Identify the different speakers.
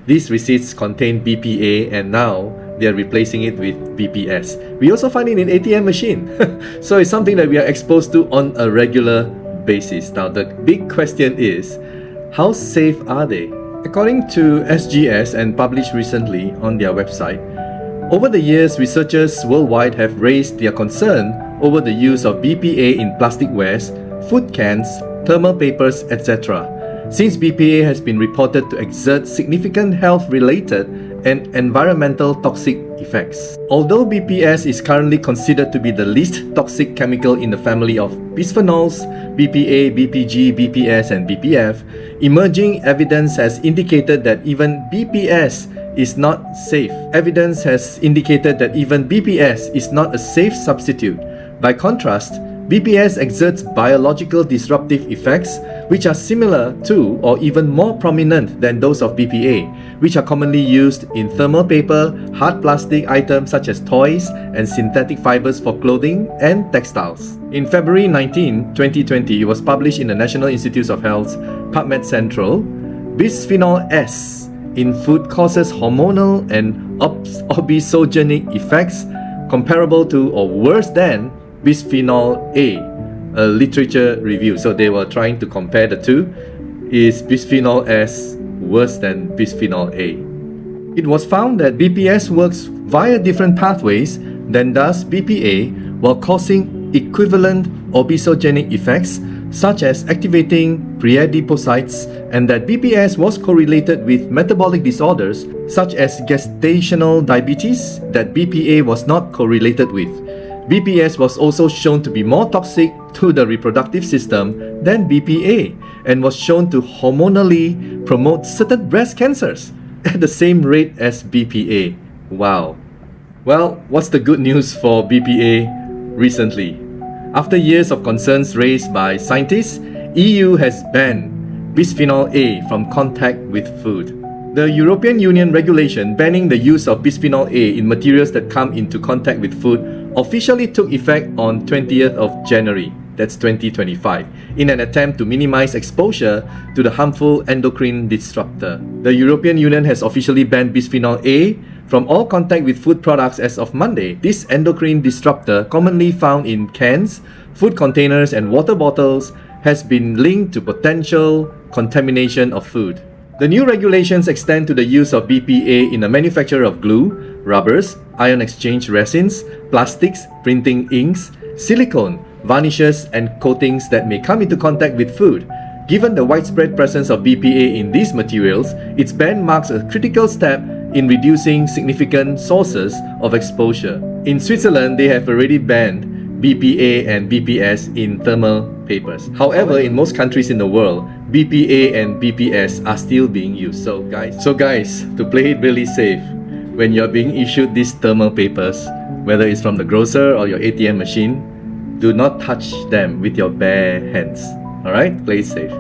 Speaker 1: These receipts contain BPA, and now they are replacing it with BPS. We also find it in ATM machine. So it's something that we are exposed to on a regular basis. Now the big question is, how safe are they? According to SGS and published recently on their website, over the years, researchers worldwide have raised their concern over the use of BPA in plastic wares, food cans, thermal papers, etc., since BPA has been reported to exert significant health-related and environmental toxic effects. Although BPS is currently considered to be the least toxic chemical in the family of bisphenols, BPA, BPG, BPS, and BPF, emerging evidence has indicated that even BPS is not safe. Evidence has indicated that even BPS is not a safe substitute. By contrast, BPS exerts biological disruptive effects which are similar to or even more prominent than those of BPA, which are commonly used in thermal paper, hard plastic items such as toys, and synthetic fibers for clothing and textiles. In February 19, 2020, it was published in the National Institutes of Health's PubMed Central, bisphenol S in food causes hormonal and obesogenic effects comparable to or worse than bisphenol A, a literature review. So they were trying to compare the two. Is bisphenol S worse than bisphenol A? It was found that BPS works via different pathways than does BPA, while causing equivalent obesogenic effects such as activating preadipocytes, and that BPS was correlated with metabolic disorders such as gestational diabetes that BPA was not correlated with. BPS was also shown to be more toxic to the reproductive system than BPA and was shown to hormonally promote certain breast cancers at the same rate as BPA. Wow. Well, what's the good news for BPA recently? After years of concerns raised by scientists, EU has banned bisphenol A from contact with food. The European Union regulation banning the use of bisphenol A in materials that come into contact with food officially took effect on 20th of January, that's 2025, in an attempt to minimize exposure to the harmful endocrine disruptor. The European Union has officially banned bisphenol A from all contact with food products as of Monday. This endocrine disruptor, commonly found in cans, food containers, and water bottles, has been linked to potential contamination of food. The new regulations extend to the use of BPA in the manufacture of glue, rubbers, ion exchange resins, plastics, printing inks, silicone, varnishes, and coatings that may come into contact with food. Given the widespread presence of BPA in these materials, its ban marks a critical step in reducing significant sources of exposure. In Switzerland, they have already banned BPA and BPS in thermal papers. However, in most countries in the world, BPA and BPS are still being used. So guys, to play it really safe, when you're being issued these thermal papers, whether it's from the grocer or your ATM machine, do not touch them with your bare hands. Alright? Play it safe.